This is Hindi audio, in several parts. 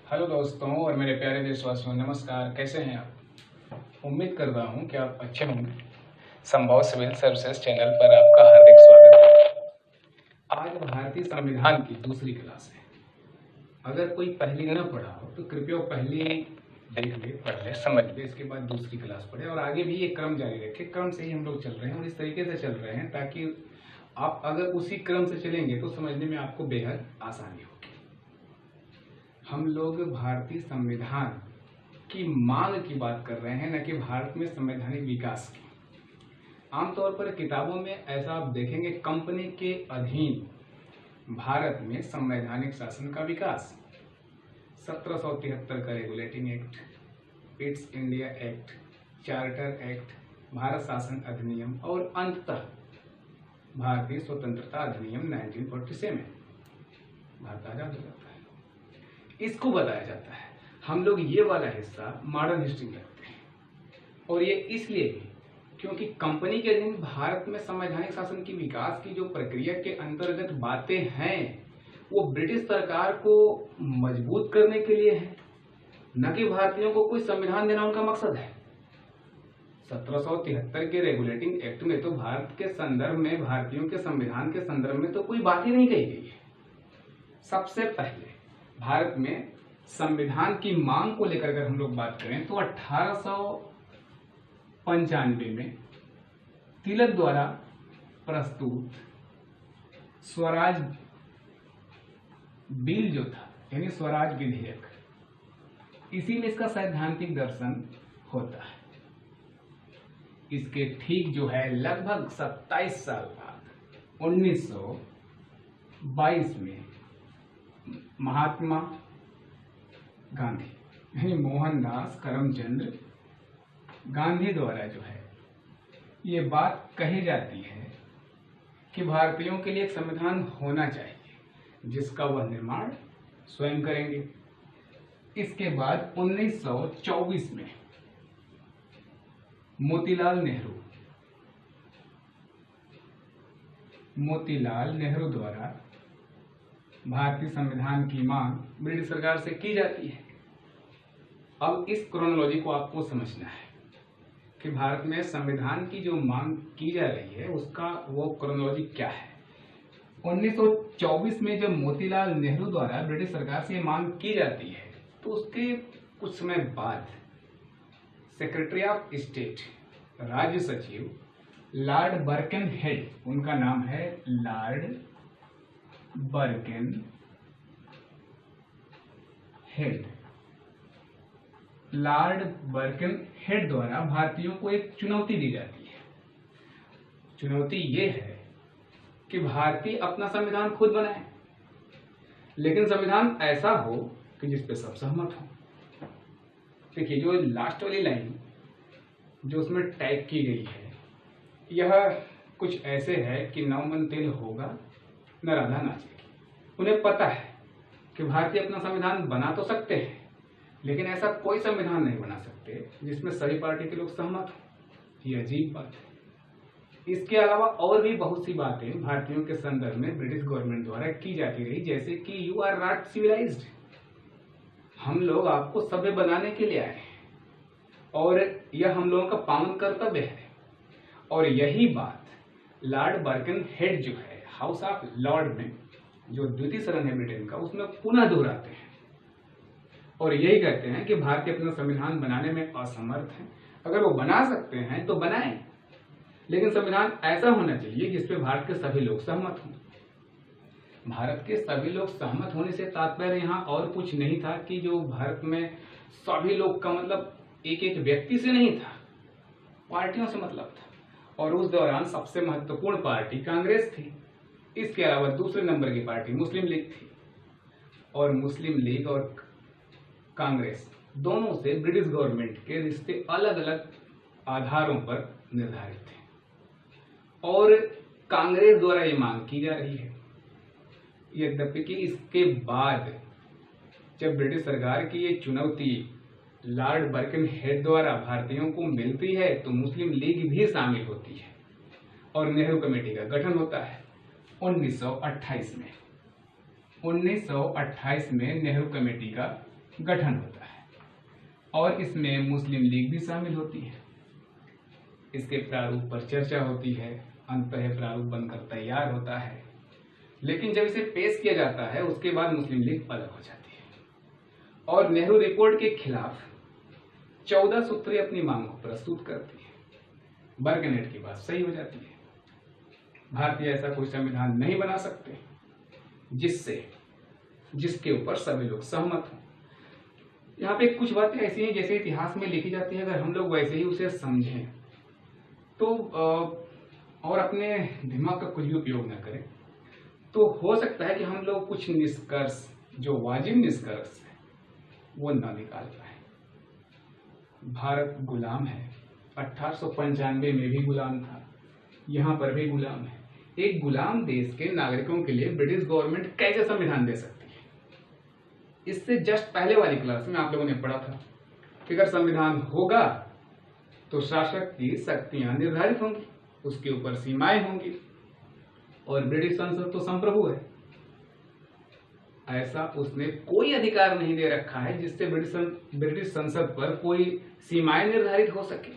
हेलो दोस्तों और मेरे प्यारे देशवासियों, नमस्कार। कैसे हैं आप? उम्मीद कर रहा हूं कि आप अच्छे होंगे। संभव सिविल सर्विसेज चैनल पर आपका हार्दिक स्वागत है। आज भारतीय संविधान की दूसरी क्लास है। अगर कोई पहली न पढ़ा हो तो कृपया पहली देख ले, पढ़ ले, समझ ले, इसके बाद दूसरी क्लास पढ़े और आगे भी ये क्रम जारी रखे। क्रम से ही हम लोग चल रहे हैं और इस तरीके से चल रहे हैं ताकि आप अगर उसी क्रम से चलेंगे तो समझने में आपको बेहद आसानी होगी। हम लोग भारतीय संविधान की मांग की बात कर रहे हैं, न कि भारत में संवैधानिक विकास की। आमतौर पर किताबों में ऐसा आप देखेंगे, कंपनी के अधीन भारत में संवैधानिक शासन का विकास, 1773 का regulating act, east India act, charter act, Bharat शासन अधिनियम और अंततः भारतीय स्वतंत्रता अधिनियम 1947 भारत आजाद हो जाता है। इसको बताया जाता है। हम लोग ये वाला हिस्सा मॉडर्न हिस्ट्री में रखते हैं और ये इसलिए भी क्योंकि कंपनी के अधीन भारत में संवैधानिक शासन की विकास की जो प्रक्रिया के अंतर्गत बातें हैं वो ब्रिटिश सरकार को मजबूत करने के लिए है, न कि भारतीयों को कोई संविधान देना उनका मकसद है। 1773 के रेगुलेटिंग एक्ट में तो भारत के संदर्भ में, भारतीयों के संविधान के संदर्भ में तो कोई बात ही नहीं कही गई है। सबसे पहले भारत में संविधान की मांग को लेकर अगर हम लोग बात करें तो 1895 में तिलक द्वारा प्रस्तुत स्वराज बिल जो था, यानी स्वराज विधेयक, इसी में इसका सैद्धांतिक दर्शन होता है। इसके ठीक जो है लगभग 27 साल बाद 1922 में महात्मा गांधी यानी मोहनदास करमचंद गांधी द्वारा जो है ये बात कही जाती है कि भारतीयों के लिए एक संविधान होना चाहिए जिसका वह निर्माण स्वयं करेंगे। इसके बाद 1924 में मोतीलाल नेहरू द्वारा भारतीय संविधान की मांग ब्रिटिश सरकार से की जाती है। अब इस क्रोनोलॉजी को आपको समझना है कि भारत में संविधान की जो मांग की जा रही है उसका वो क्रोनोलॉजी क्या है। 1924 में जब मोतीलाल नेहरू द्वारा ब्रिटिश सरकार से मांग की जाती है तो उसके कुछ समय बाद सेक्रेटरी ऑफ स्टेट, राज्य सचिव लॉर्ड बर्केनहेड, उनका नाम है लॉर्ड बर्केनहेड द्वारा भारतीयों को एक चुनौती दी जाती है। चुनौती ये है कि भारतीय अपना संविधान खुद बनाए, लेकिन संविधान ऐसा हो कि जिस पे सब सहमत हो। देखिए, जो लास्ट वाली लाइन जो उसमें टाइप की गई है, यह कुछ ऐसे है कि नौ मन तेल होगा न राधा नाचेगी। उन्हें पता है कि भारतीय अपना संविधान बना तो सकते हैं, लेकिन ऐसा कोई संविधान नहीं बना सकते जिसमें सभी पार्टी के लोग सहमत हो। ये अजीब बात है। इसके अलावा और भी बहुत सी बातें भारतीयों के संदर्भ में ब्रिटिश गवर्नमेंट द्वारा की जाती रही, जैसे कि यू आर नॉट सिविलाइज्ड, हम लोग आपको सभ्य बनाने के लिए आए हैं और यह हम लोगों का पावन कर्तव्य है। और यही बात लॉर्ड बर्केनहेड जो है हाउस ऑफ लॉर्ड में, जो द्वितीय सदन है ब्रिटेन का, उसमें पुनः दोहराते हैं और यही कहते हैं कि भारतीय अपना संविधान बनाने में असमर्थ है। अगर वो बना सकते हैं तो बनाएं, लेकिन संविधान ऐसा होना चाहिए जिसपे भारत के सभी लोग सहमत हों। भारत के सभी लोग सहमत होने से तात्पर्य यहाँ और कुछ नहीं था कि जो भारत में सभी लोग का मतलब एक एक व्यक्ति से नहीं था, पार्टियों से मतलब था। और उस दौरान सबसे महत्वपूर्ण पार्टी कांग्रेस थी। इसके अलावा दूसरे नंबर की पार्टी मुस्लिम लीग थी और मुस्लिम लीग और कांग्रेस दोनों से ब्रिटिश गवर्नमेंट के रिश्ते अलग अलग आधारों पर निर्धारित थे और कांग्रेस द्वारा ये मांग की जा रही है। यद्यपि कि इसके बाद जब ब्रिटिश सरकार की ये चुनौती लॉर्ड बर्केनहेड द्वारा भारतीयों को मिलती है तो मुस्लिम लीग भी शामिल होती है और नेहरू कमेटी का गठन होता है 1928 में। 1928 में नेहरू कमेटी का गठन होता है और इसमें मुस्लिम लीग भी शामिल होती है। इसके प्रारूप पर चर्चा होती है, अंततः प्रारूप बनकर तैयार होता है, लेकिन जब इसे पेश किया जाता है उसके बाद मुस्लिम लीग अलग हो जाती है और नेहरू रिपोर्ट के खिलाफ 14 सूत्री अपनी मांग को प्रस्तुत करती है। बर्गनेट की बात सही हो जाती है, भारतीय ऐसा कोई संविधान नहीं बना सकते जिसके ऊपर सभी लोग सहमत हों। यहाँ पे कुछ बातें ऐसी हैं जैसे इतिहास में लिखी जाती है, अगर हम लोग वैसे ही उसे समझें तो और अपने दिमाग का कुछ भी उपयोग न करें तो हो सकता है कि हम लोग कुछ निष्कर्ष जो वाजिब निष्कर्ष है वो न निकाल पाए। भारत गुलाम है, 1895 में भी गुलाम था, यहाँ पर भी गुलाम है। एक गुलाम देश के नागरिकों के लिए ब्रिटिश गवर्नमेंट कैसे संविधान दे सकती है? इससे जस्ट पहले वाली क्लास में आप लोगों ने पढ़ा था कि अगर संविधान होगा तो शासक की शक्तियां निर्धारित होंगी, उसके ऊपर सीमाएं होंगी और ब्रिटिश संसद तो संप्रभु है, ऐसा उसने कोई अधिकार नहीं दे रखा है जिससे ब्रिटिश संसद पर कोई सीमाएं निर्धारित हो सके।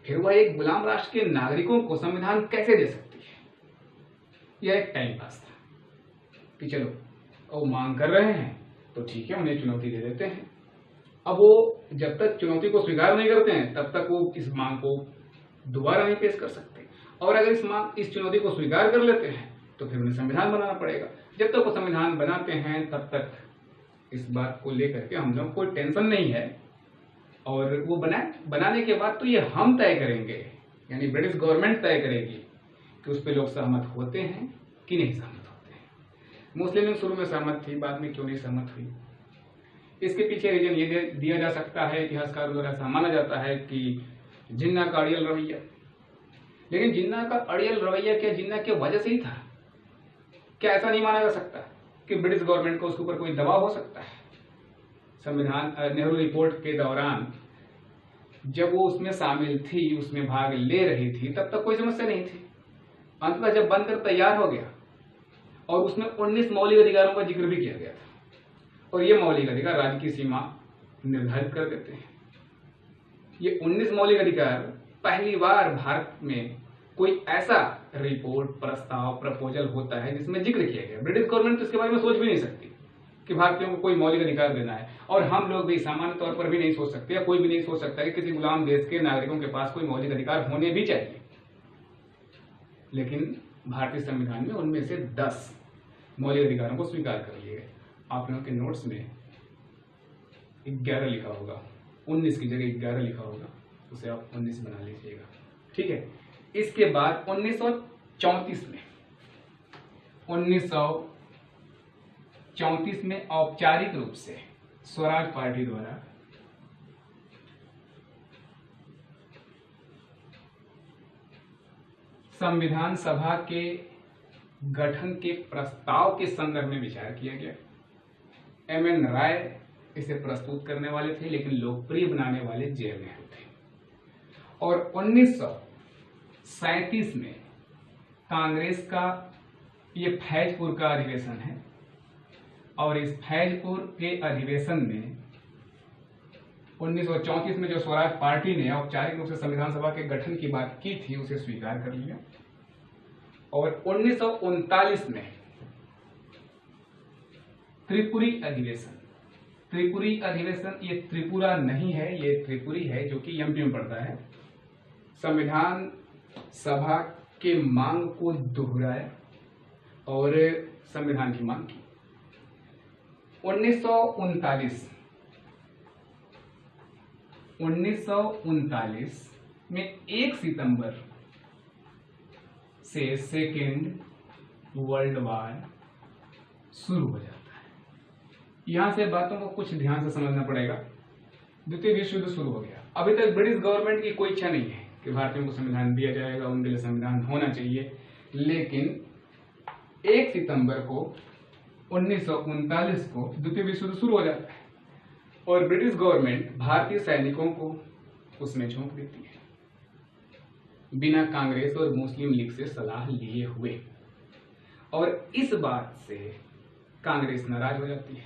फिर वह एक गुलाम राष्ट्र के नागरिकों को संविधान कैसे दे सकती है? यह एक टाइम पास था कि चलो वो मांग कर रहे हैं तो ठीक है, उन्हें चुनौती दे देते हैं। अब वो जब तक चुनौती को स्वीकार नहीं करते हैं तब तक वो इस मांग को दोबारा नहीं पेश कर सकते, और अगर इस चुनौती को स्वीकार कर लेते हैं तो फिर उन्हें संविधान बनाना पड़ेगा। जब तक वो संविधान बनाते हैं तब तक इस बात को लेकर के हम लोग कोई टेंशन नहीं है, और वो बनाने के बाद तो ये हम तय करेंगे, यानी ब्रिटिश गवर्नमेंट तय करेगी कि उस पर लोग सहमत होते हैं कि नहीं सहमत होते हैं। मुस्लिम लीग शुरू में सहमत थी, बाद में क्यों नहीं सहमत हुई, इसके पीछे रीजन ये दिया जा सकता है, इतिहासकारों द्वारा ऐसा माना जाता है कि जिन्ना का अड़ियल रवैया। लेकिन जिन्ना का अड़ियल रवैया क्या जिन्ना की वजह से ही था? क्या ऐसा नहीं माना जा सकता कि ब्रिटिश गवर्नमेंट को उसके ऊपर कोई दबाव हो सकता है? संविधान नेहरू रिपोर्ट के दौरान जब वो उसमें शामिल थी, उसमें भाग ले रही थी, तब तक कोई समस्या नहीं थी। अंततः जब बनकर तैयार हो गया और उसमें 19 मौलिक अधिकारों का जिक्र भी किया गया था, और ये मौलिक अधिकार राज्य की सीमा निर्धारित कर देते हैं। ये 19 मौलिक अधिकार पहली बार भारत में कोई ऐसा रिपोर्ट, प्रस्ताव, प्रपोजल होता है जिसमें जिक्र किया गया। ब्रिटिश गवर्नमेंट तो इसके बारे में सोच भी नहीं सकती कि भारतीयों को कोई मौलिक अधिकार देना है, और हम लोग भी सामान्य तौर पर भी नहीं सोच सकते, या कोई भी नहीं सोच सकता कि किसी गुलाम देश के नागरिकों के पास कोई मौलिक अधिकार होने भी चाहिए। लेकिन भारतीय संविधान में उनमें से 10 मौलिक अधिकारों को स्वीकार कर लिए गए। आप लोगों के नोट्स में 11 लिखा होगा, 19 की जगह 11 लिखा होगा, उसे आप 19 बना लीजिएगा, ठीक है। इसके बाद 1934 में औपचारिक रूप से स्वराज पार्टी द्वारा संविधान सभा के गठन के प्रस्ताव के संदर्भ में विचार किया गया। एम.एन. राय इसे प्रस्तुत करने वाले थे, लेकिन लोकप्रिय बनाने वाले जे.एल. नेहरू थे। और 1937 में कांग्रेस का ये फैजपुर का अधिवेशन है, और इस फैजपुर के अधिवेशन में 1934 में जो स्वराज पार्टी ने औपचारिक रूप से संविधान सभा के गठन की बात की थी उसे स्वीकार कर लिया। और 1939 में त्रिपुरी अधिवेशन, ये त्रिपुरा नहीं है, ये त्रिपुरी है, जो कि एमपी में पड़ता है। संविधान सभा के मांग को दोहराया और संविधान की मांग की। 1939 में 1 सितंबर से सेकेंड वर्ल्ड वार शुरू हो जाता है। यहां से बातों को कुछ ध्यान से समझना पड़ेगा। द्वितीय विश्व युद्ध शुरू हो गया। अभी तक ब्रिटिश गवर्नमेंट की कोई इच्छा नहीं है कि भारतीयों को संविधान दिया जाएगा, उनके लिए संविधान होना चाहिए। लेकिन 1 सितंबर को 1939 को द्वितीय विश्व युद्ध शुरू हो जाता है और ब्रिटिश गवर्नमेंट भारतीय सैनिकों को उसमें झोंक देती है, बिना कांग्रेस और मुस्लिम लीग से सलाह लिए हुए। और इस बात से कांग्रेस नाराज हो जाती है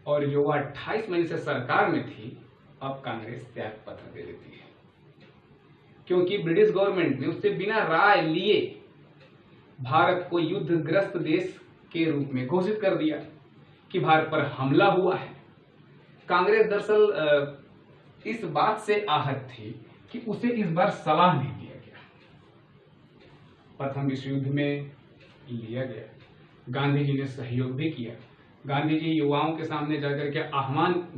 और जो वह 28 महीने से सरकार में थी, अब कांग्रेस त्याग पत्र दे देती है, क्योंकि ब्रिटिश गवर्नमेंट ने उससे बिना राय लिए भारत को युद्धग्रस्त देश के रूप में घोषित कर दिया कि भारत पर हमला हुआ है। कांग्रेस दरअसल इस बात से आहत थी कि उसे इस बार सलाह नहीं दिया गया। प्रथम विश्व युद्ध में लिया गया, गांधी जी ने सहयोग भी किया। गांधी जी युवाओं के सामने जाकर के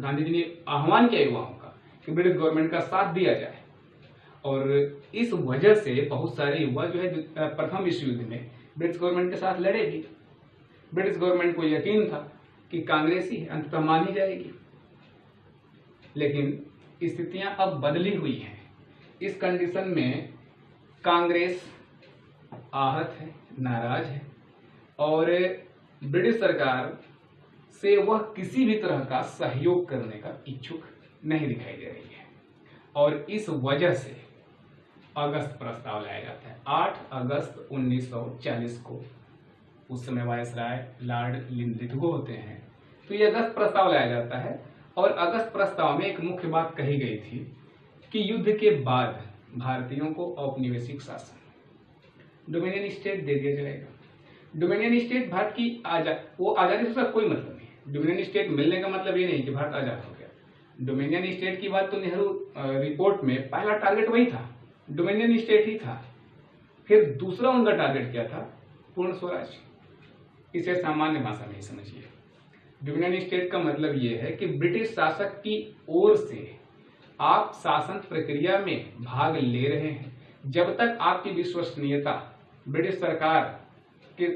गांधी जी ने आह्वान किया युवाओं का कि ब्रिटिश गवर्नमेंट का साथ दिया जाए, और इस वजह से बहुत सारे युवा जो है प्रथम विश्व युद्ध में ब्रिटिश गवर्नमेंट के साथ लड़े भी। ब्रिटिश गवर्नमेंट को यकीन था कि कांग्रेस ही अंततः मानी जाएगी, लेकिन स्थितियां अब बदली हुई हैं। इस कंडीशन में कांग्रेस आहत है, नाराज है, और ब्रिटिश सरकार से वह किसी भी तरह का सहयोग करने का इच्छुक नहीं दिखाई दे रही है, और इस वजह से अगस्त प्रस्ताव लाया जाता है। 8 अगस्त 1940 को, उस समय वायसराय लॉर्ड लिथगो होते हैं, तो ये अगस्त प्रस्ताव लाया जाता है। और अगस्त प्रस्ताव में एक मुख्य बात कही गई थी कि युद्ध के बाद भारतीयों को औपनिवेशिक शासन, डोमिनियन स्टेट दे दिया जाएगा। डोमिनियन स्टेट भारत की आजादी से उसका कोई मतलब नहीं है। डोमिनियन स्टेट मिलने का मतलब ये नहीं कि भारत आजाद हो गया। डोमिनियन स्टेट की बात तो नेहरू रिपोर्ट में पहला टारगेट वही था, डोमिनियन स्टेट ही था। फिर दूसरा उनका टारगेट क्या था? पूर्ण स्वराज। इसे सामान्य भाषा में ही समझिए। डोमिनियन स्टेट का मतलब यह है कि ब्रिटिश शासक की ओर से आप शासन प्रक्रिया में भाग ले रहे हैं, जब तक आपकी विश्वसनीयता ब्रिटिश सरकार के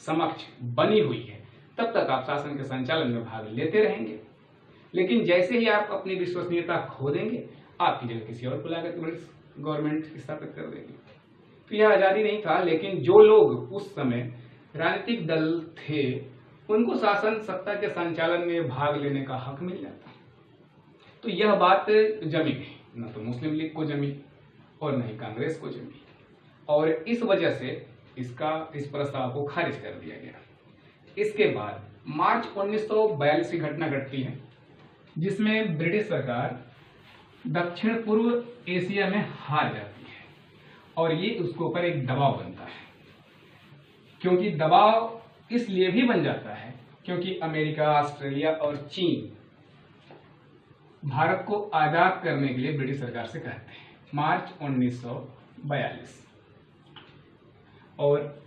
समक्ष बनी हुई है, तब तक आप शासन के संचालन में भाग लेते रहेंगे। लेकिन जैसे ही आप अपनी विश्वसनीयता खो देंगे, आपकी जगह किसी और को लाकर ब्रिटिश गवर्नमेंट स्थापित कर देगी। तो यह आजादी नहीं था, लेकिन जो लोग उस समय राजनीतिक दल थे, उनको शासन सत्ता के संचालन में भाग लेने का हक मिल जाता। तो यह बात जमी नहीं, न तो मुस्लिम लीग को जमी और न ही कांग्रेस को जमी, और इस वजह से इस प्रस्ताव को खारिज कर दिया गया। इसके बाद मार्च 1942 की घटना घटती है, जिसमें ब्रिटिश सरकार दक्षिण पूर्व एशिया में हार जाती है, और ये उसके ऊपर एक दबाव बनता है। क्योंकि दबाव इसलिए भी बन जाता है क्योंकि अमेरिका, ऑस्ट्रेलिया और चीन भारत को आजाद करने के लिए ब्रिटिश सरकार से कहते हैं, मार्च 1942। और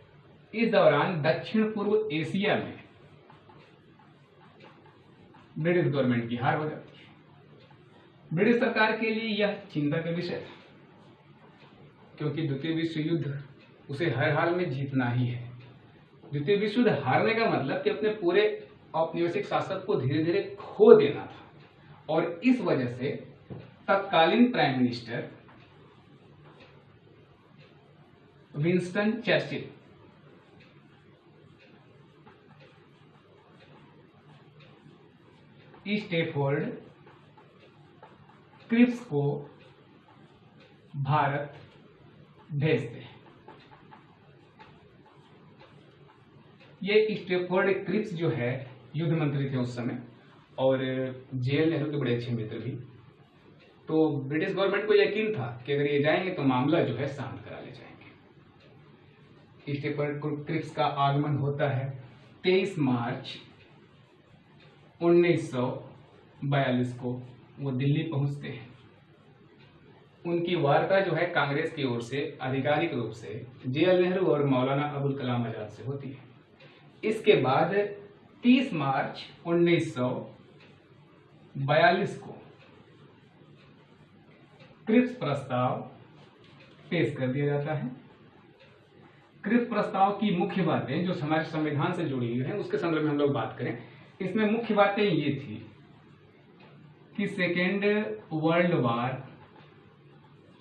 इस दौरान दक्षिण पूर्व एशिया में ब्रिटिश गवर्नमेंट की हार हो जाती है। ब्रिटिश सरकार के लिए यह चिंता का विषय था, क्योंकि द्वितीय विश्व युद्ध उसे हर हाल में जीतना ही है। द्वितीय विश्व युद्ध हारने का मतलब कि अपने पूरे औपनिवेशिक शासक को धीरे धीरे खो देना था, और इस वजह से तत्कालीन prime minister Winston Churchill Stafford Cripps को भारत भेजते हैं। ये स्टैफोर्ड क्रिप्स जो है युद्ध मंत्री थे उस समय, और जेएल नेहरू के बड़े अच्छे मित्र भी। तो ब्रिटिश गवर्नमेंट को यकीन था कि अगर ये जाएंगे तो मामला जो है शांत करा ले जाएंगे। स्टैफोर्ड क्रिप्स का आगमन होता है 23 मार्च 1942 को। वो दिल्ली पहुंचते हैं। उनकी वार्ता जो है कांग्रेस की ओर से आधिकारिक रूप से जेएल नेहरू और मौलाना अबुल कलाम आजाद से होती है। इसके बाद 30 मार्च 1942 को क्रिप्स प्रस्ताव पेश कर दिया जाता है। क्रिप्स प्रस्ताव की मुख्य बातें जो हमारे संविधान से जुड़ी हुई हैं, उसके संदर्भ में हम लोग बात करें। इसमें मुख्य बातें ये थी कि सेकेंड वर्ल्ड वार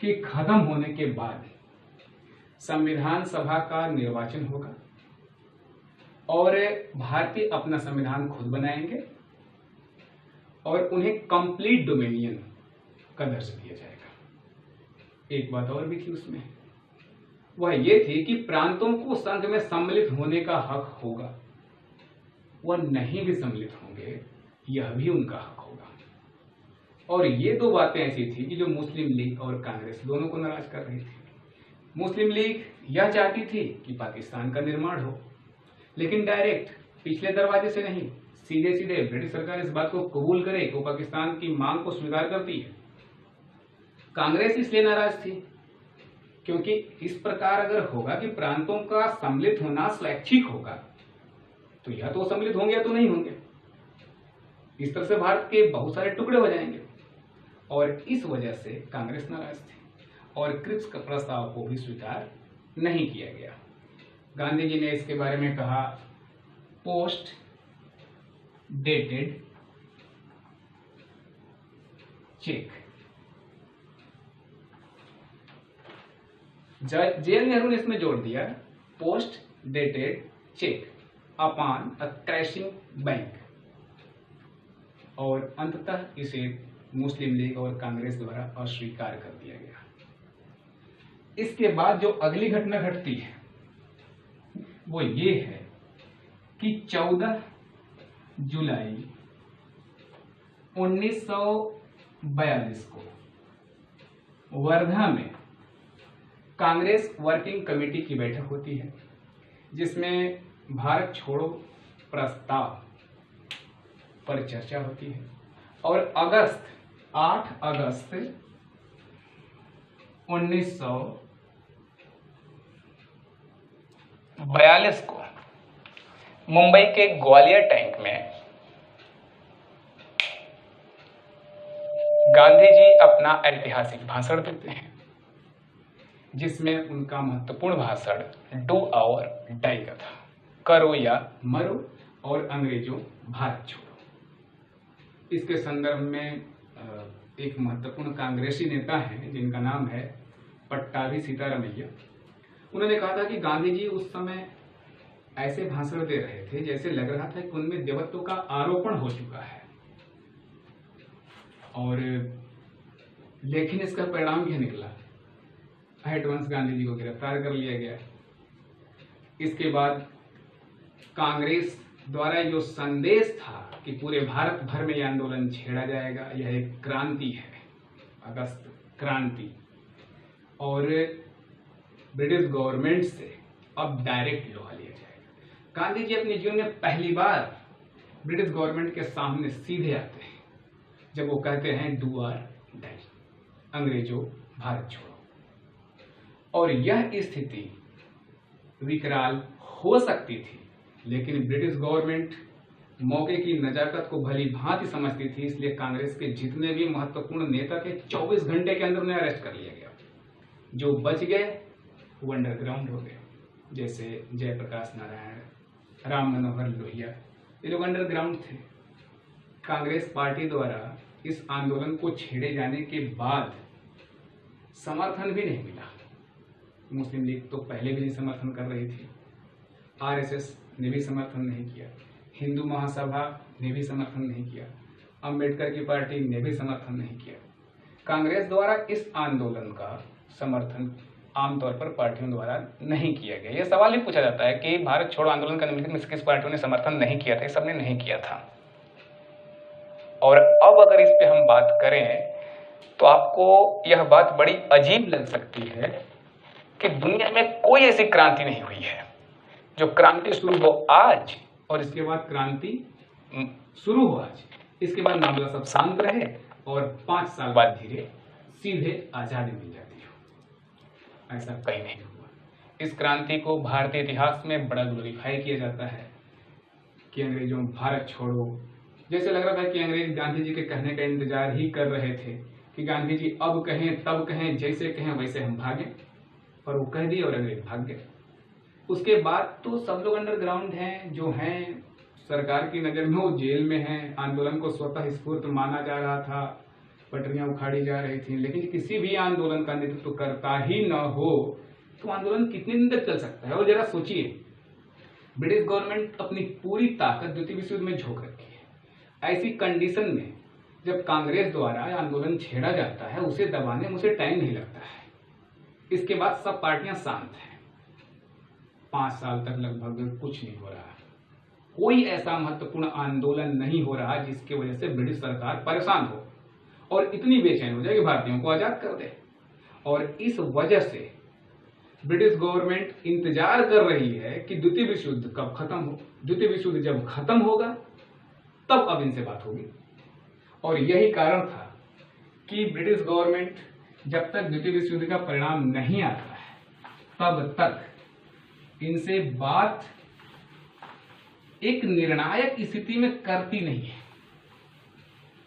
के खत्म होने के बाद संविधान सभा का निर्वाचन होगा, और भारतीय अपना संविधान खुद बनाएंगे, और उन्हें कंप्लीट डोमिनियन का दर्जा दिया जाएगा। एक बात और भी थी उसमें, वह ये थी कि प्रांतों को संघ में सम्मिलित होने का हक होगा। वह नहीं भी सम्मिलित होंगे यह भी उनका हक होगा। और ये दो बातें ऐसी थी कि जो मुस्लिम लीग और कांग्रेस दोनों को नाराज कर रही थी। मुस्लिम लीग यह चाहती थी कि पाकिस्तान का निर्माण हो, लेकिन डायरेक्ट पिछले दरवाजे से नहीं, सीधे सीधे ब्रिटिश सरकार इस बात को कबूल करे कि वो पाकिस्तान की मांग को स्वीकार करती है। कांग्रेस इसलिए नाराज थी क्योंकि इस प्रकार अगर होगा कि प्रांतों का सम्मिलित होना स्वैच्छिक होगा, तो या तो सम्मिलित होंगे या तो नहीं होंगे। इस तरह से भारत के बहुत सारे टुकड़े हो जाएंगे, और इस वजह से कांग्रेस नाराज थी और क्रिप्स का प्रस्ताव को भी स्वीकार नहीं किया गया। गांधी जी ने इसके बारे में कहा post dated cheque. JL Nehru ने इसमें जोड़ दिया post dated cheque upon a crashing bank, और अंततः इसे मुस्लिम लीग और कांग्रेस द्वारा अस्वीकार कर दिया गया। इसके बाद जो अगली घटना घटती है वो ये है कि 14 जुलाई 1942 को वर्धा में कांग्रेस वर्किंग कमेटी की बैठक होती है, जिसमें भारत छोड़ो प्रस्ताव पर चर्चा होती है। और 8 अगस्त 1942 को मुंबई के ग्वालियर टैंक में गांधी जी अपना ऐतिहासिक भाषण देते हैं, जिसमें उनका महत्वपूर्ण भाषण डू और डाई का था, करो या मरो और अंग्रेजों भारत छोड़ो। इसके संदर्भ में एक महत्वपूर्ण कांग्रेसी नेता हैं जिनका नाम है पट्टाभी सीतारामैया। उन्होंने कहा था कि गांधी जी उस समय ऐसे भाषण दे रहे थे जैसे लग रहा था कि उनमें देवत्व का आरोपण हो चुका है, और लेकिन इसका परिणाम क्या निकला, एडवांस गांधी जी को गिरफ्तार कर लिया गया। इसके बाद कांग्रेस द्वारा जो संदेश था कि पूरे भारत भर में यह आंदोलन छेड़ा जाएगा, यह एक क्रांति है, अगस्त क्रांति, और ब्रिटिश गवर्नमेंट से अब डायरेक्ट लोहा लिया जाएगा। गांधी जी अपने जीवन में पहली बार ब्रिटिश गवर्नमेंट के सामने सीधे आते हैं जब वो कहते हैं डू और डाई, अंग्रेजों भारत छोड़ो। और यह स्थिति विकराल हो सकती थी, लेकिन ब्रिटिश गवर्नमेंट मौके की नजाकत को भली भांति समझती थी, इसलिए कांग्रेस के जितने भी महत्वपूर्ण नेता थे 24 घंटे के अंदर उन्हें अरेस्ट कर लिया गया। जो बच गए वो अंडरग्राउंड हो गए, जैसे जयप्रकाश नारायण, राम मनोहर लोहिया, ये लोग अंडरग्राउंड थे। कांग्रेस पार्टी द्वारा इस आंदोलन को छेड़े जाने के बाद समर्थन भी नहीं मिला। मुस्लिम लीग तो पहले भी नहीं समर्थन कर रही थी, आरएसएस ने भी समर्थन नहीं किया, हिंदू महासभा ने भी समर्थन नहीं किया, अंबेडकर की पार्टी ने भी समर्थन नहीं किया। कांग्रेस द्वारा इस आंदोलन का समर्थन आमतौर पर पार्टियों द्वारा नहीं किया गया। यह सवाल ही पूछा जाता है कि भारत छोड़ो आंदोलन का निम्नलिखित में से किस पार्टियों ने समर्थन नहीं किया था? सबने नहीं किया था। और अब अगर इस पे हम बात करें तो आपको यह बात बड़ी अजीब लग सकती है कि दुनिया में कोई ऐसी क्रांति नहीं हुई है जो क्रांति शुरू हो आज और इसके बाद क्रांति शुरू हो आज, इसके बाद मामला सब शांत रहे और 5 साल बाद धीरे सीधे आजादी मिल जाती हो। ऐसा कहीं नहीं हुआ। इस क्रांति को भारतीय इतिहास में बड़ा ग्लोरीफाई किया जाता है कि अंग्रेजों भारत छोड़ो। जैसे लग रहा था कि अंग्रेज गांधी जी के कहने का इंतजार ही कर रहे थे कि गांधी जी अब कहें तब कहें, जैसे कहें वैसे हम भागें, पर वो कह दिए और अंग्रेज भाग गए। उसके बाद तो सब लोग अंडरग्राउंड हैं, जो हैं सरकार की नजर में वो जेल में हैं। आंदोलन को स्वतः स्फूर्त माना जा रहा था, पटरियां उखाड़ी जा रही थी, लेकिन किसी भी आंदोलन का नेतृत्व करता ही न हो तो आंदोलन कितने दिन तक चल सकता है? और जरा सोचिए, ब्रिटिश गवर्नमेंट अपनी पूरी ताकत द्वितीय विश्व युद्ध में झोंक रखी है। ऐसी कंडीशन में जब कांग्रेस द्वारा आंदोलन छेड़ा जाता है, उसे दबाने में उसे टाइम नहीं लगता है। इसके बाद सब पार्टियां शांत हैं, 5 साल तक लगभग कुछ नहीं हो रहा। कोई ऐसा महत्वपूर्ण आंदोलन नहीं हो रहा जिसकी वजह से ब्रिटिश सरकार परेशान हो और इतनी बेचैन हो जाए कि भारतीयों को आजाद कर दे। और इस वजह से ब्रिटिश गवर्नमेंट इंतजार कर रही है कि द्वितीय विश्व युद्ध कब खत्म हो। द्वितीय विश्व युद्ध जब खत्म होगा तब अब इनसे बात होगी। और यही कारण था कि ब्रिटिश गवर्नमेंट जब तक द्वितीय विश्व युद्ध का परिणाम नहीं आता है तब तक इनसे बात एक निर्णायक स्थिति में करती नहीं है।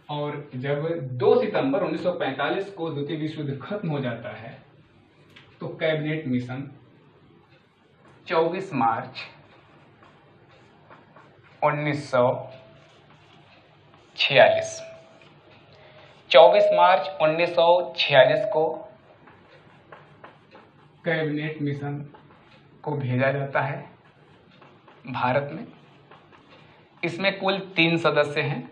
और जब 2 सितंबर 1945 को द्वितीय विश्व युद्ध खत्म हो जाता है तो कैबिनेट मिशन 24 मार्च 1946 को कैबिनेट मिशन को भेजा जाता है भारत में। इसमें कुल 3 सदस्य हैं।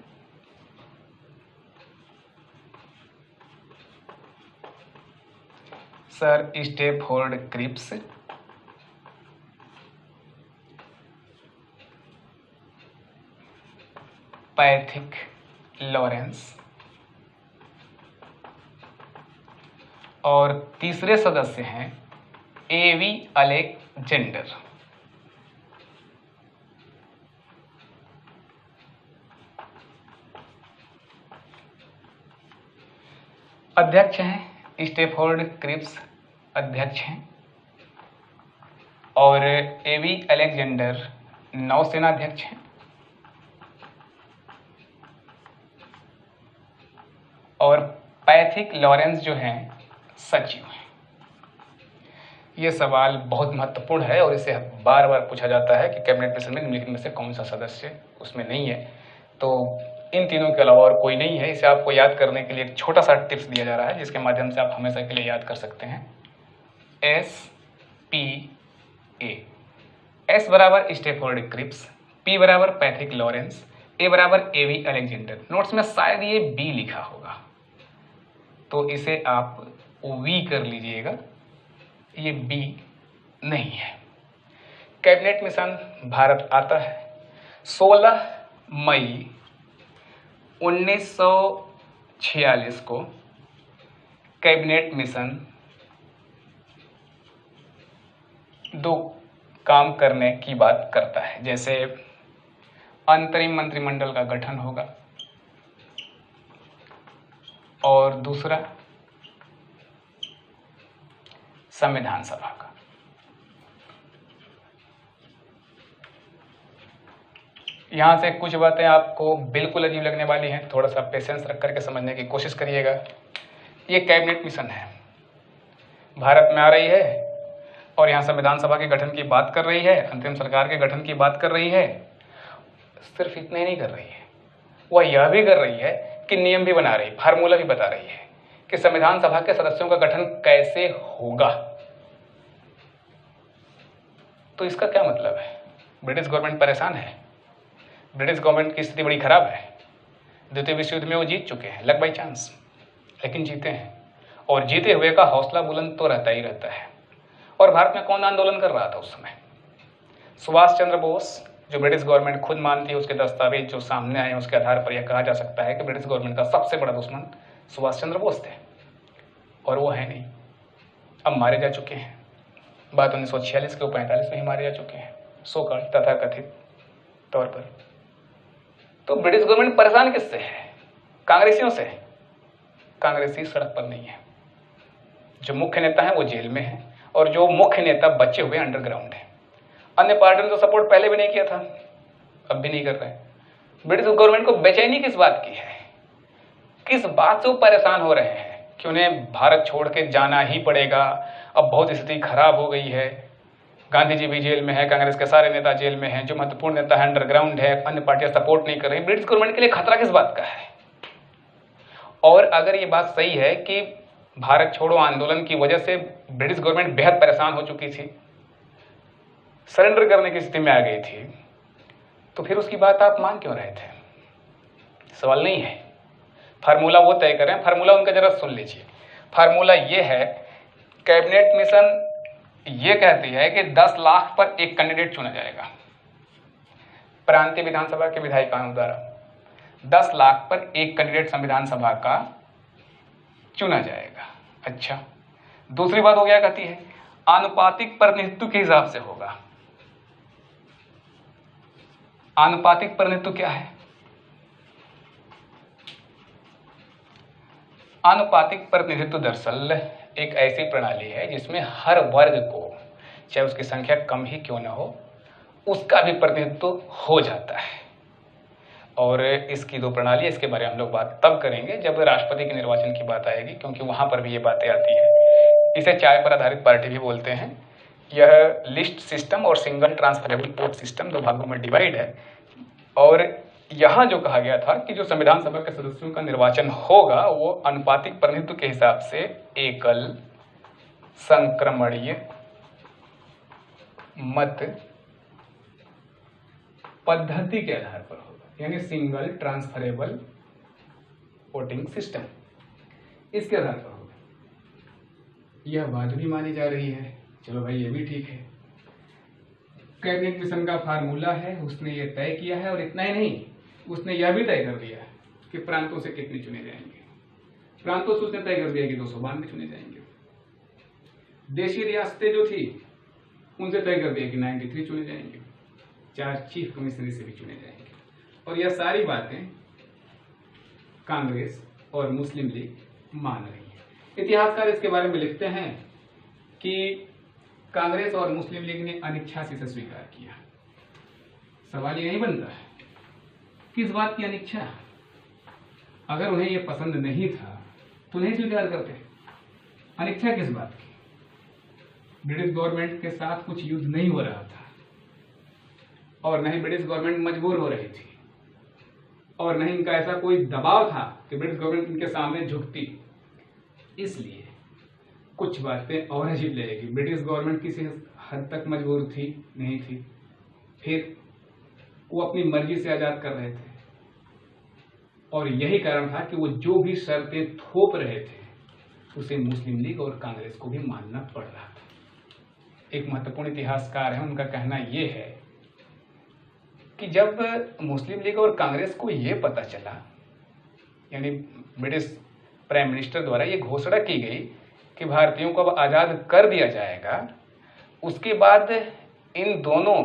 Sir Stafford Cripps, Pethick Lawrence और तीसरे सदस्य हैं एवी अलेक्जेंडर। अध्यक्ष हैं स्टेफोर्ड क्रिप्स, अध्यक्ष हैं, और एवी अलेक्जेंडर नौसेना अध्यक्ष हैं, और पैथिक लॉरेंस जो हैं सचिव हैं। ये सवाल बहुत महत्वपूर्ण है और इसे बार बार पूछा जाता है कि कैबिनेट मिशन में निम्नलिखित में से कौन सा सदस्य उसमें नहीं है। तो इन तीनों के अलावा और कोई नहीं है। इसे आपको याद करने के लिए एक छोटा सा टिप्स दिया जा रहा है जिसके माध्यम से आप हमेशा के लिए याद कर सकते हैं। SPA, S बराबर स्टेफोर्ड क्रिप्स, P बराबर पैथिक लॉरेंस, A बराबर एवी अलेक्जेंडर। नोट्स में शायद ये B लिखा होगा तो इसे आप V कर लीजिएगा, ये B नहीं है। कैबिनेट मिशन भारत आता है 16 मई 1946 को। कैबिनेट मिशन 2 काम करने की बात करता है, जैसे अंतरिम मंत्रिमंडल का गठन होगा और दूसरा संविधान सभा का। यहां से कुछ बातें आपको बिल्कुल अजीब लगने वाली हैं, थोड़ा सा पेशेंस रख करके समझने की कोशिश करिएगा। ये कैबिनेट मिशन है, भारत में आ रही है और यहाँ संविधान सभा के गठन की बात कर रही है, अंतरिम सरकार के गठन की बात कर रही है। सिर्फ इतना ही नहीं कर रही है, वह यह भी कर रही है कि नियम भी बना रही, फार्मूला भी बता रही है कि संविधान सभा के सदस्यों का गठन कैसे होगा। तो इसका क्या मतलब है? ब्रिटिश गवर्नमेंट परेशान है, ब्रिटिश गवर्नमेंट की स्थिति बड़ी खराब है। द्वितीय विश्व युद्ध में वो जीत चुके हैं लक बाई चांस, लेकिन जीते हैं और जीते हुए का हौसला बुलंद तो रहता ही रहता है। और भारत में कौन आंदोलन कर रहा था उस समय? सुभाष चंद्र बोस, जो ब्रिटिश गवर्नमेंट खुद मानती है। उसके दस्तावेज जो सामने आए उसके आधार पर यह कहा जा सकता है कि ब्रिटिश गवर्नमेंट का सबसे बड़ा दुश्मन सुभाष चंद्र बोस थे, और वो है नहीं, अब मारे जा चुके हैं। बात 1946 के 45 में ही मारे जा चुके हैं, सो कॉल्ड तथाकथित तौर पर। तो ब्रिटिश गवर्नमेंट परेशान किससे है? कांग्रेसियों से। कांग्रेसी सड़क पर नहीं है, जो मुख्य नेता है वो जेल में है और जो मुख्य नेता बचे हुए अंडरग्राउंड है। अन्य पार्टियों ने तो सपोर्ट पहले भी नहीं किया था, अब भी नहीं कर रहे। ब्रिटिश गवर्नमेंट को बेचैनी किस बात की है? किस बात से वो परेशान हो रहे हैं कि उन्हें भारत छोड़ के जाना ही पड़ेगा, अब बहुत स्थिति खराब हो गई है। गांधी जी भी जेल में है, कांग्रेस के सारे नेता जेल में हैं, जो महत्वपूर्ण नेता है अंडरग्राउंड है, अन्य पार्टियां सपोर्ट नहीं कर रही। ब्रिटिश गवर्नमेंट के लिए खतरा किस बात का है? और अगर ये बात सही है कि भारत छोड़ो आंदोलन की वजह से ब्रिटिश गवर्नमेंट बेहद परेशान हो चुकी थी, सरेंडर करने की स्थिति में आ गई थी, तो फिर उसकी बात आप मान क्यों रहे थे? सवाल नहीं है। फार्मूला वो तय करें, फार्मूला उनका जरा सुन लीजिए। फार्मूला ये है, कैबिनेट मिशन ये कहती है कि 10 लाख पर एक कैंडिडेट चुना जाएगा। प्रांतीय विधानसभा के विधायी कानून द्वारा 10 लाख पर एक कैंडिडेट संविधान सभा का चुना जाएगा। अच्छा, दूसरी बात हो गया, कहती है आनुपातिक प्रतिनिधित्व के हिसाब से होगा। आनुपातिक प्रतिनिधित्व क्या है? आनुपातिक प्रतिनिधित्व दरअसल एक ऐसी प्रणाली है जिसमें हर वर्ग को, चाहे उसकी संख्या कम ही क्यों ना हो, उसका भी प्रतिनिधित्व हो जाता है। और इसकी दो प्रणाली, इसके बारे में हम लोग बात तब करेंगे जब राष्ट्रपति के निर्वाचन की बात आएगी, क्योंकि वहां पर भी ये बातें आती हैं। इसे चाय पर आधारित पार्टी भी बोलते हैं। यह लिस्ट सिस्टम और सिंगल ट्रांसफरेबल वोट सिस्टम दो भागों में डिवाइड है। और यहाँ जो कहा गया था कि जो संविधान सभा के सदस्यों का निर्वाचन होगा वो अनुपातिक प्रतिनिधित्व के हिसाब से एकल संक्रमणीय मत पद्धति के आधार पर होगा, यानी सिंगल ट्रांसफरेबल वोटिंग सिस्टम, इसके आधार पर होगा। यह बात भी मानी जा रही है। चलो भाई, ये भी ठीक है। कैबिनेट मिशन का फार्मूला है, उसने ये तय किया है। और इतना ही नहीं, उसने यह भी तय कर दिया कि प्रांतों से कितने चुने जाएंगे। प्रांतों से उसने तय कर दिया कि 292 चुने जाएंगे। देशी रियासतें जो थी उनसे तय कर दिया कि 93 चुने जाएंगे। 4 चीफ कमिश्नरी से भी चुने जाएंगे। और यह सारी बातें कांग्रेस और मुस्लिम लीग मान रही है। इतिहासकार इसके बारे में लिखते हैं कि कांग्रेस और मुस्लिम लीग ने अनिच्छा से इसे स्वीकार किया। सवाल ये नहीं बनता है किस बात की अनिच्छा। अगर उन्हें यह पसंद नहीं था तो नहीं स्वीकार करते। अनिच्छा किस बात की? ब्रिटिश गवर्नमेंट के साथ कुछ युद्ध नहीं हो रहा था, और नहीं ब्रिटिश गवर्नमेंट मजबूर हो रही थी, और नहीं इनका ऐसा कोई दबाव था कि ब्रिटिश गवर्नमेंट इनके सामने झुकती। इसलिए कुछ बातें और अजीब लगेगी। ब्रिटिश गवर्नमेंट किसी हद तक मजबूर थी, नहीं थी, फिर वो अपनी मर्जी से आजाद कर रहे थे। और यही कारण था कि वो जो भी शर्तें थोप रहे थे उसे मुस्लिम लीग और कांग्रेस को भी मानना पड़ रहा था। एक महत्वपूर्ण इतिहासकार है, उनका कहना यह है कि जब मुस्लिम लीग और कांग्रेस को यह पता चला, यानी ब्रिटिश प्राइम मिनिस्टर द्वारा ये घोषणा की गई कि भारतीयों को अब आज़ाद कर दिया जाएगा, उसके बाद इन दोनों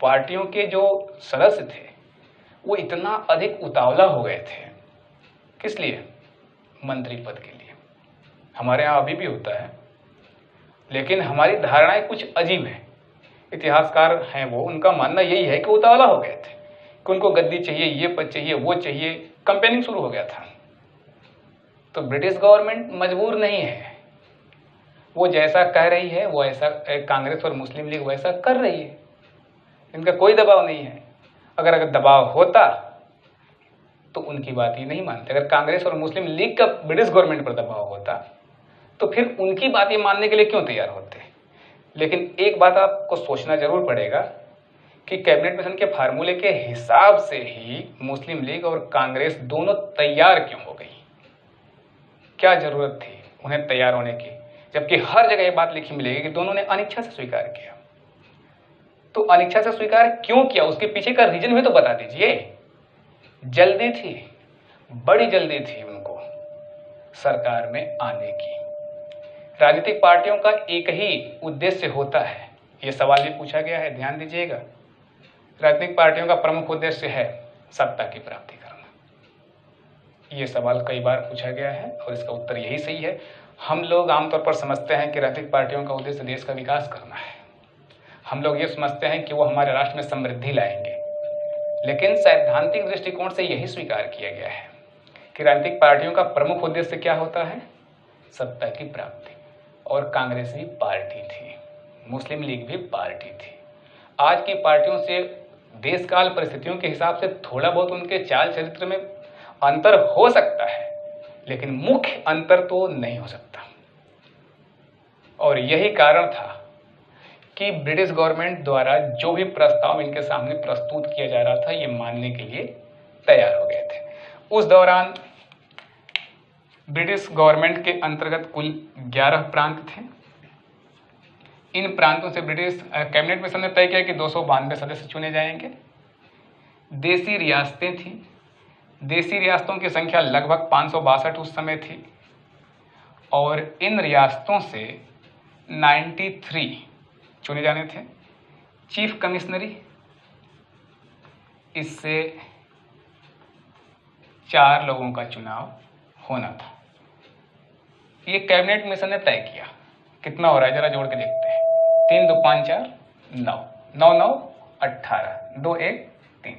पार्टियों के जो सदस्य थे वो इतना अधिक उतावला हो गए थे। किस लिए? मंत्री पद के लिए। हमारे यहाँ अभी भी होता है, लेकिन हमारी धारणाएं कुछ अजीब हैं। इतिहासकार हैं वो, उनका मानना यही है कि उतावला हो गए थे कि उनको गद्दी चाहिए, ये पद चाहिए, वो चाहिए, कंपेनिंग शुरू हो गया था। तो ब्रिटिश गवर्नमेंट मजबूर नहीं है, वो जैसा कह रही है वो ऐसा, कांग्रेस और मुस्लिम लीग वैसा कर रही है, इनका कोई दबाव नहीं है। अगर दबाव होता तो उनकी बात ही नहीं मानते। अगर कांग्रेस और मुस्लिम लीग का ब्रिटिश गवर्नमेंट पर दबाव होता तो फिर उनकी बात ये मानने के लिए क्यों तैयार होते। लेकिन एक बात आपको सोचना जरूर पड़ेगा कि कैबिनेट मिशन के फार्मूले के हिसाब से ही मुस्लिम लीग और कांग्रेस दोनों तैयार क्यों हो गई? क्या जरूरत थी उन्हें तैयार होने की, जबकि हर जगह ये बात लिखी मिलेगी कि दोनों ने अनिच्छा से स्वीकार किया। तो अनिच्छा से स्वीकार क्यों किया, उसके पीछे का रीजन भी तो बता दीजिए। जल्दी थी, बड़ी जल्दी थी उनको सरकार में आने की। राजनीतिक पार्टियों का एक ही उद्देश्य होता है, यह सवाल भी पूछा गया है, ध्यान दीजिएगा। राजनीतिक पार्टियों का प्रमुख उद्देश्य है सत्ता की प्राप्ति करना। यह सवाल कई बार पूछा गया है और इसका उत्तर यही सही है। हम लोग आमतौर पर समझते हैं कि राजनीतिक पार्टियों का उद्देश्य देश का विकास करना है। हम लोग ये समझते हैं कि वो हमारे राष्ट्र में समृद्धि लाएंगे, लेकिन सैद्धांतिक दृष्टिकोण से यही स्वीकार किया गया है कि राजनीतिक पार्टियों का प्रमुख उद्देश्य क्या होता है? सत्ता की प्राप्ति। और कांग्रेस भी पार्टी थी, मुस्लिम लीग भी पार्टी थी। आज की पार्टियों से देश काल परिस्थितियों के हिसाब से थोड़ा बहुत उनके चाल चरित्र में अंतर हो सकता है, लेकिन मुख्य अंतर तो नहीं हो सकता। और यही कारण था कि ब्रिटिश गवर्नमेंट द्वारा जो भी प्रस्ताव इनके सामने प्रस्तुत किया जा रहा था ये मानने के लिए तैयार हो गए थे। उस दौरान ब्रिटिश गवर्नमेंट के अंतर्गत कुल 11 प्रांत थे। इन प्रांतों से ब्रिटिश कैबिनेट मिशन ने तय किया कि 292 सदस्य चुने जाएंगे। देसी रियासतें थी। देसी रियासतों की संख्या लगभग 562 उस समय थी और इन रियासतों से 93 चुने जाने थे। चीफ कमिश्नरी, इससे 4 लोगों का चुनाव होना था। ये कैबिनेट मिशन ने तय किया। कितना हो रहा है जरा जोड़ के देखते हैं। 3 2 5 4 9 9 9 18 2 1 3।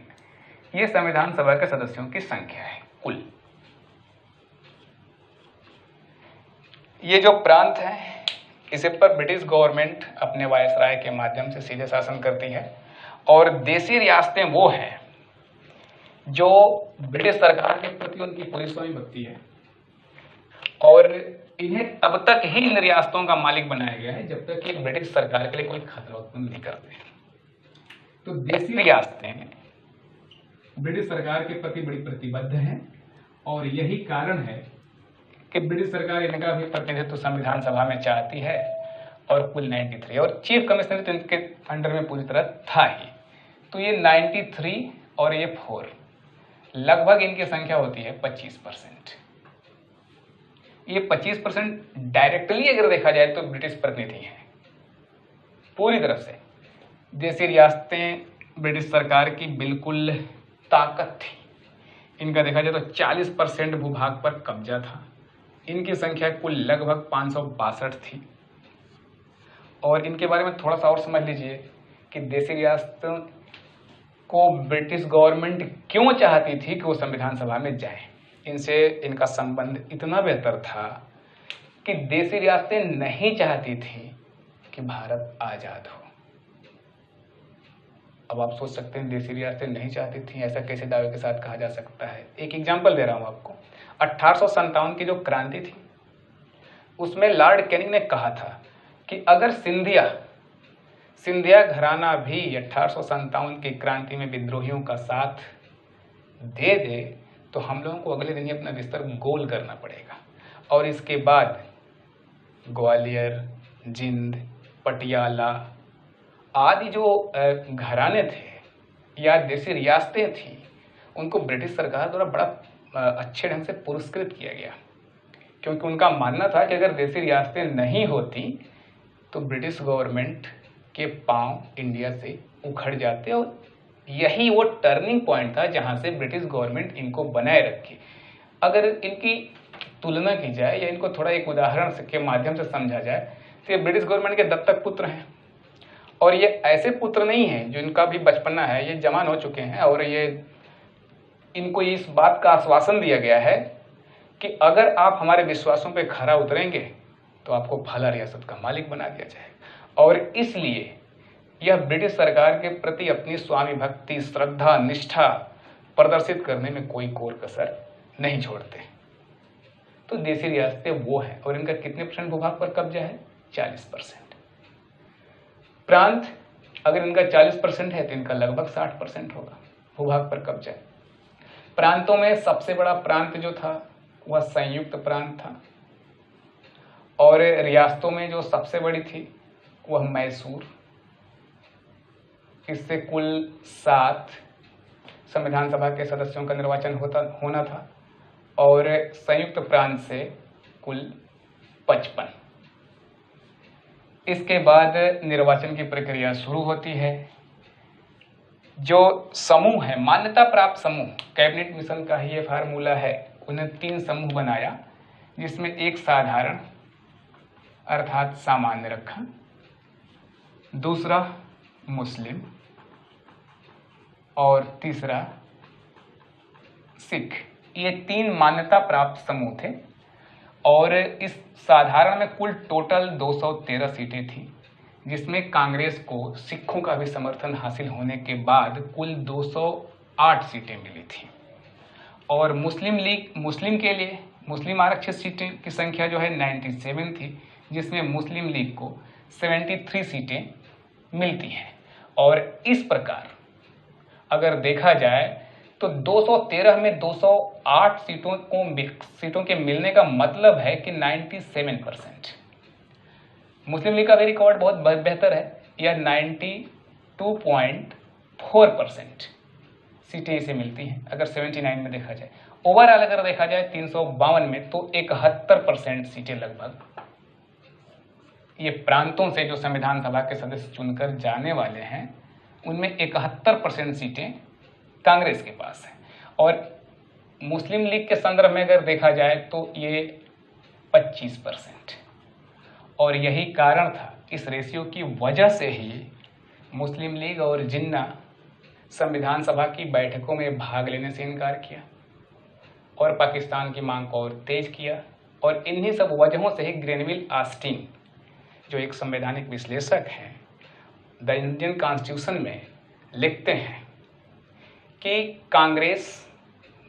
ये संविधान सभा के सदस्यों की संख्या है कुल। ये जो प्रांत है इसे पर ब्रिटिश गवर्नमेंट अपने वायसराय के माध्यम से सीधे शासन करती है और देसी रियासतें वो हैं जो ब्रिटिश सरकार के प्रति उनकी पूरी स्वामी भक्ति है और इन्हें तब तक ही इन रियासतों का मालिक बनाया गया है जब तक कि ब्रिटिश सरकार के लिए कोई खतरा उत्पन्न नहीं करते। तो देसी रियासतें ब्रिटिश सरकार के प्रति बड़ी प्रतिबद्ध हैं और यही कारण है कि ब्रिटिश सरकार इनका भी प्रतिनिधित्व संविधान सभा में चाहती है और कुल 93 और चीफ कमिश्नर तो इनके अंडर में पूरी तरह था ही। तो ये 93 और ये 4 लगभग इनकी संख्या होती है 25%। ये 25% डायरेक्टली अगर देखा जाए तो ब्रिटिश प्रतिनिधि हैं पूरी तरफ से। देसी रियासतें ब्रिटिश सरकार की बिल्कुल ताकत थी। इनका देखा जाए तो 40% भूभाग पर कब्जा था। इनकी संख्या कुल लगभग 562 थी और इनके बारे में थोड़ा सा और समझ लीजिए कि देसी रियासतों को ब्रिटिश गवर्नमेंट क्यों चाहती थी कि वो संविधान सभा में जाए। इनसे इनका संबंध इतना बेहतर था कि देसी रियासतें नहीं चाहती थी कि भारत आजाद हो। अब आप सोच सकते हैं देसी रियासतें नहीं चाहती थी, ऐसा कैसे दावे के साथ कहा जा सकता है। एक एग्जांपल दे रहा हूं आपको। 1857 की जो क्रांति थी उसमें लॉर्ड कैनिंग ने कहा था कि अगर सिंधिया घराना भी 1857 की क्रांति में विद्रोहियों का साथ दे दे तो हम लोगों को अगले दिन ही अपना बिस्तर गोल करना पड़ेगा। और इसके बाद ग्वालियर, जिंद, पटियाला आदि जो घराने थे या देसी रियासतें थी उनको ब्रिटिश सरकार द्वारा बड़ा अच्छे ढंग से पुरस्कृत किया गया, क्योंकि उनका मानना था कि अगर देसी रियासतें नहीं होती तो ब्रिटिश गवर्नमेंट के पांव इंडिया से उखड़ जाते और यही वो टर्निंग पॉइंट था जहां से ब्रिटिश गवर्नमेंट इनको बनाए रखी। अगर इनकी तुलना की जाए या इनको थोड़ा एक उदाहरण के माध्यम से समझा जाए तो ये ब्रिटिश गवर्नमेंट के दत्तक पुत्र हैं और ये ऐसे पुत्र नहीं हैं जो इनका भी बचपना है, ये जवान हो चुके हैं और ये इनको इस बात का आश्वासन दिया गया है कि अगर आप हमारे विश्वासों पे खरा उतरेंगे तो आपको भला रियासत का मालिक बना दिया जाएगा। और इसलिए यह ब्रिटिश सरकार के प्रति अपनी स्वामी भक्ति, श्रद्धा, निष्ठा प्रदर्शित करने में कोई कोर कसर नहीं छोड़ते। तो देसी रियासतें वो हैं और इनका कितने % भूभाग पर कब्जा है? 40%। प्रांत अगर इनका 40% है तो इनका लगभग 60% होगा भूभाग पर कब्जा। प्रांतों में सबसे बड़ा प्रांत जो था वह संयुक्त प्रांत था और रियासतों में जो सबसे बड़ी थी वह मैसूर। इससे कुल 7 संविधान सभा के सदस्यों का निर्वाचन होना था और संयुक्त प्रांत से कुल 55। इसके बाद निर्वाचन की प्रक्रिया शुरू होती है। जो समूह है, मान्यता प्राप्त समूह, कैबिनेट मिशन का ही ये फार्मूला है, उन्हें 3 समूह बनाया जिसमें एक साधारण अर्थात सामान्य रखा, दूसरा मुस्लिम और तीसरा सिख। ये 3 मान्यता प्राप्त समूह थे और इस साधारण में कुल टोटल 213 सीटें थी, जिसमें कांग्रेस को सिखों का भी समर्थन हासिल होने के बाद कुल 208 सीटें मिली थी। और मुस्लिम के लिए मुस्लिम आरक्षित सीटें की संख्या जो है 97 थी, जिसमें मुस्लिम लीग को 73 सीटें मिलती हैं। और इस प्रकार अगर देखा जाए तो 213 में 208 सीटों के मिलने का मतलब है कि 97%। मुस्लिम लीग का भी रिकॉर्ड बहुत बेहतर है, यह 92.4% सीटें इसे मिलती हैं अगर 79 में देखा जाए। ओवरऑल अगर देखा जाए 352 में तो 71% सीटें लगभग ये प्रांतों से जो संविधान सभा के सदस्य चुनकर जाने वाले हैं उनमें 71% सीटें कांग्रेस के पास है। और मुस्लिम लीग के संदर्भ में अगर देखा जाए तो ये 25%। और यही कारण था, इस रेशियो की वजह से ही मुस्लिम लीग और जिन्ना संविधान सभा की बैठकों में भाग लेने से इनकार किया और पाकिस्तान की मांग को और तेज किया। और इन्हीं सब वजहों से ही ग्रेनविल ऑस्टिन जो एक संवैधानिक विश्लेषक हैं, द इंडियन कॉन्स्टिट्यूशन में लिखते हैं कि कांग्रेस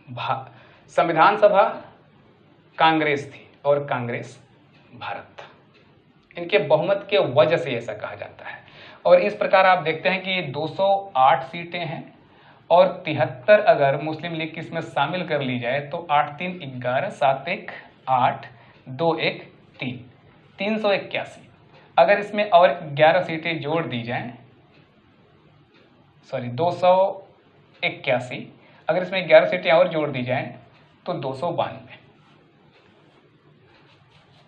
संविधान सभा कांग्रेस थी और कांग्रेस भारत था। इनके बहुमत के वजह से ऐसा कहा जाता है। और इस प्रकार आप देखते हैं कि ये 208 सीटें हैं और 73 अगर मुस्लिम लीग की इसमें शामिल कर ली जाए तो 8 3 11 7 1 8 2 1 3 381। अगर इसमें और 11 सीटें जोड़ दी जाएं, 281, अगर इसमें 11 सीटें और जोड़ दी जाएं तो 292।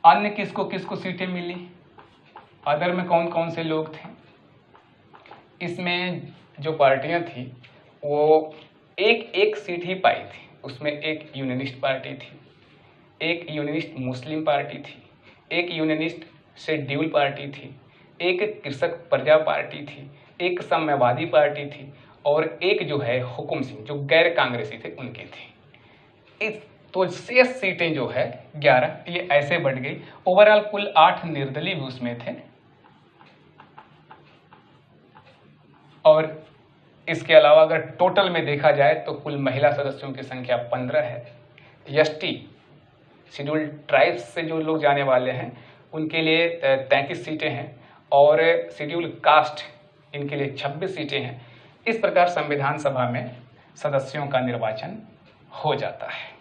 अन्य किसको किसको सीटें मिली, अदर में कौन कौन से लोग थे? इसमें जो पार्टियां थी वो एक सीट ही पाई थी। उसमें एक यूनियनिस्ट पार्टी थी, एक यूनियनिस्ट मुस्लिम पार्टी थी, एक यूनियनिस्ट शेड्यूल पार्टी थी, एक कृषक प्रजा पार्टी थी, एक साम्यवादी पार्टी थी और एक जो है हुकुम सिंह जो गैर कांग्रेसी थे उनकी थी। इस तो शेष सीटें जो है 11 ये ऐसे बढ़ गई। ओवरऑल कुल 8 निर्दलीय भी उसमें थे और इसके अलावा अगर टोटल में देखा जाए तो कुल महिला सदस्यों की संख्या 15 है। एसटी शेड्यूल्ड ट्राइब्स से जो लोग जाने वाले हैं उनके लिए 33 सीटें हैं और शेड्यूल्ड कास्ट इनके लिए 26 सीटें हैं। इस प्रकार संविधान सभा में सदस्यों का निर्वाचन हो जाता है।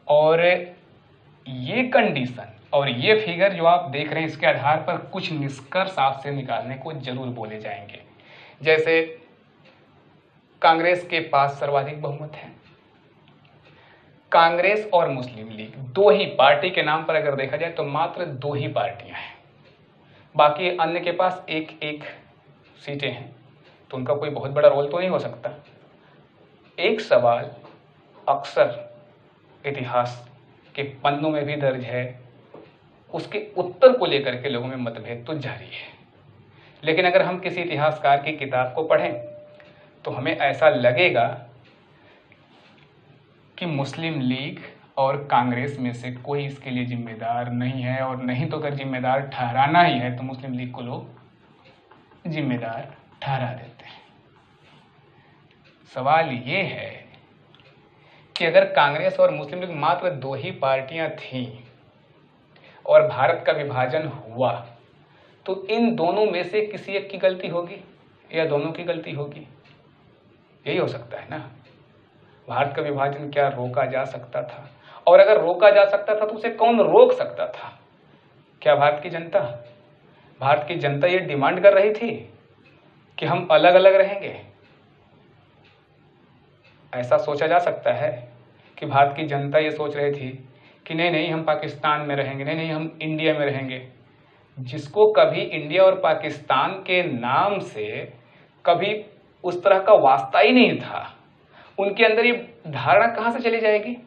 और ये कंडीशन और ये फिगर जो आप देख रहे हैं इसके आधार पर कुछ निष्कर्ष आपसे निकालने को जरूर बोले जाएंगे। जैसे कांग्रेस के पास सर्वाधिक बहुमत है। कांग्रेस और मुस्लिम लीग दो ही पार्टी के नाम पर अगर देखा जाए तो मात्र 2 ही पार्टियां हैं, बाकी अन्य के पास एक एक सीटें हैं, तो उनका कोई बहुत बड़ा रोल तो नहीं हो सकता। एक सवाल अक्सर इतिहास के पन्नों में भी दर्ज है, उसके उत्तर को लेकर के लोगों में मतभेद तो जारी है। लेकिन अगर हम किसी इतिहासकार की किताब को पढ़ें तो हमें ऐसा लगेगा कि मुस्लिम लीग और कांग्रेस में से कोई इसके लिए जिम्मेदार नहीं है, और नहीं तो अगर जिम्मेदार ठहराना ही है तो मुस्लिम लीग को लोग जिम्मेदार ठहरा देते हैं। सवाल ये है कि अगर कांग्रेस और मुस्लिम लीग मात्र 2 ही पार्टियां थीं और भारत का विभाजन हुआ तो इन दोनों में से किसी एक की गलती होगी या दोनों की गलती होगी? यही हो सकता है ना। भारत का विभाजन क्या रोका जा सकता था? और अगर रोका जा सकता था तो उसे कौन रोक सकता था? क्या भारत की जनता? भारत की जनता ये डिमांड कर रही थी कि हम अलग अलग रहेंगे? ऐसा सोचा जा सकता है कि भारत की जनता ये सोच रही थी कि नहीं नहीं हम पाकिस्तान में रहेंगे, नहीं नहीं हम इंडिया में रहेंगे? जिसको कभी इंडिया और पाकिस्तान के नाम से कभी उस तरह का वास्ता ही नहीं था, उनके अंदर ये धारणा कहां से चली जाएगी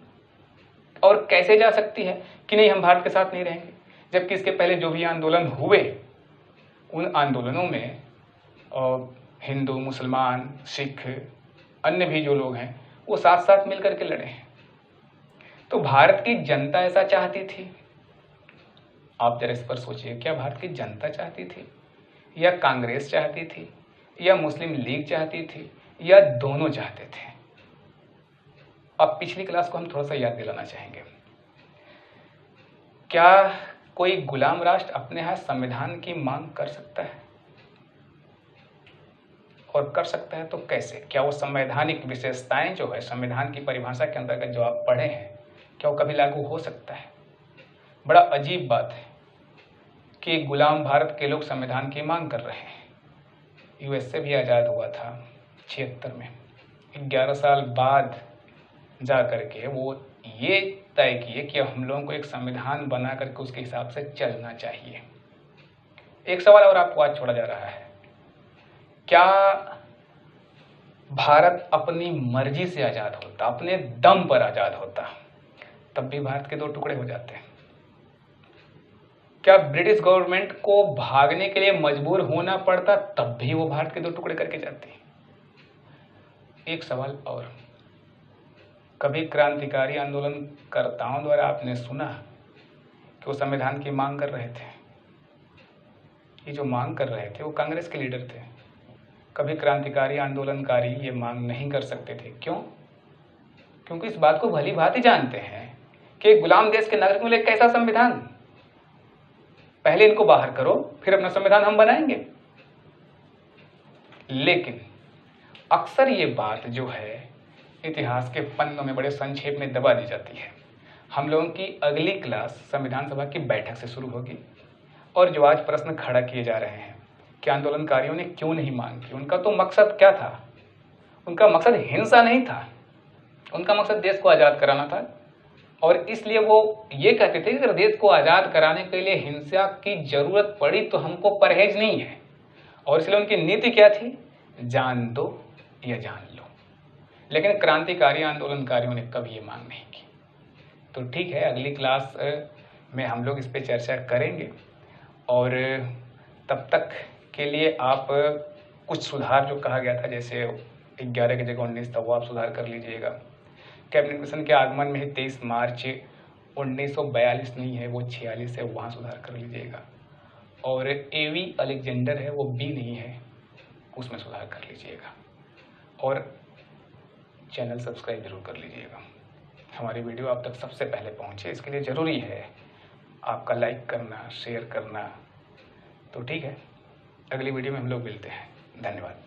और कैसे जा सकती है कि नहीं हम भारत के साथ नहीं रहेंगे? जबकि इसके पहले जो भी आंदोलन हुए उन आंदोलनों में हिंदू, मुसलमान, सिख, अन्य भी जो लोग हैं वो साथ साथ मिलकर के लड़े हैं। तो भारत की जनता ऐसा चाहती थी? आप जरा इस पर सोचिए, क्या भारत की जनता चाहती थी या कांग्रेस चाहती थी या मुस्लिम लीग चाहती थी या दोनों चाहते थे? अब पिछली क्लास को हम थोड़ा सा याद दिलाना चाहेंगे। क्या कोई गुलाम राष्ट्र अपने यहाँ संविधान की मांग कर सकता है? और कर सकता है तो कैसे? क्या वो संवैधानिक विशेषताएं जो है संविधान की परिभाषा के अंतर्गत जो आप पढ़े हैं क्या वो कभी लागू हो सकता है? बड़ा अजीब बात है कि गुलाम भारत के लोग संविधान की मांग कर रहे हैं। यूएसए भी आज़ाद हुआ था 76 में, 11 साल बाद जा करके वो ये तय किए कि हम लोगों को एक संविधान बना करके उसके हिसाब से चलना चाहिए। एक सवाल और आपको आज छोड़ा जा रहा है, क्या भारत अपनी मर्जी से आज़ाद होता, अपने दम पर आज़ाद होता, तब भी भारत के 2 टुकड़े हो जाते? क्या ब्रिटिश गवर्नमेंट को भागने के लिए मजबूर होना पड़ता, तब भी वो भारत के 2 टुकड़े करके जाती? एक सवाल और, कभी क्रांतिकारी आंदोलनकर्ताओं द्वारा आपने सुना कि वो संविधान की मांग कर रहे थे? ये जो मांग कर रहे थे वो कांग्रेस के लीडर थे। कभी क्रांतिकारी आंदोलनकारी ये मांग नहीं कर सकते थे। क्यों? क्योंकि इस बात को भली भांति जानते हैं कि एक गुलाम देश के नागरिक मिले कैसा संविधान, पहले इनको बाहर करो फिर अपना संविधान हम बनाएंगे। लेकिन अक्सर ये बात जो है इतिहास के पन्नों में बड़े संक्षेप में दबा दी जाती है। हम लोगों की अगली क्लास संविधान सभा की बैठक से शुरू होगी और जो आज प्रश्न खड़ा किए जा रहे हैं कि आंदोलनकारियों ने क्यों नहीं मांग की, उनका तो मकसद क्या था? उनका मकसद हिंसा नहीं था, उनका मकसद देश को आज़ाद कराना था। और इसलिए वो ये कहते थे कि अगर देश को आज़ाद कराने के लिए हिंसा की जरूरत पड़ी तो हमको परहेज नहीं है। और इसलिए उनकी नीति क्या थी? जान दो या जान लो। लेकिन क्रांतिकारी आंदोलनकारियों ने कभी ये मांग नहीं की। तो ठीक है, अगली क्लास में हम लोग इस पे चर्चा करेंगे और तब तक के लिए आप कुछ सुधार जो कहा गया था, जैसे 11 की जगह 19 था, वो आप सुधार कर लीजिएगा। कैबिनेट मिशन के आगमन में ही 23 मार्च 1942 नहीं है, वो 46 है, वहाँ सुधार कर लीजिएगा। और एवी अलेक्जेंडर है, वो बी नहीं है, उसमें सुधार कर लीजिएगा। और चैनल सब्सक्राइब जरूर कर लीजिएगा। हमारी वीडियो आप तक सबसे पहले पहुँचे, इसके लिए ज़रूरी है आपका लाइक करना, शेयर करना। तो ठीक है, अगली वीडियो में हम लोग मिलते हैं। धन्यवाद।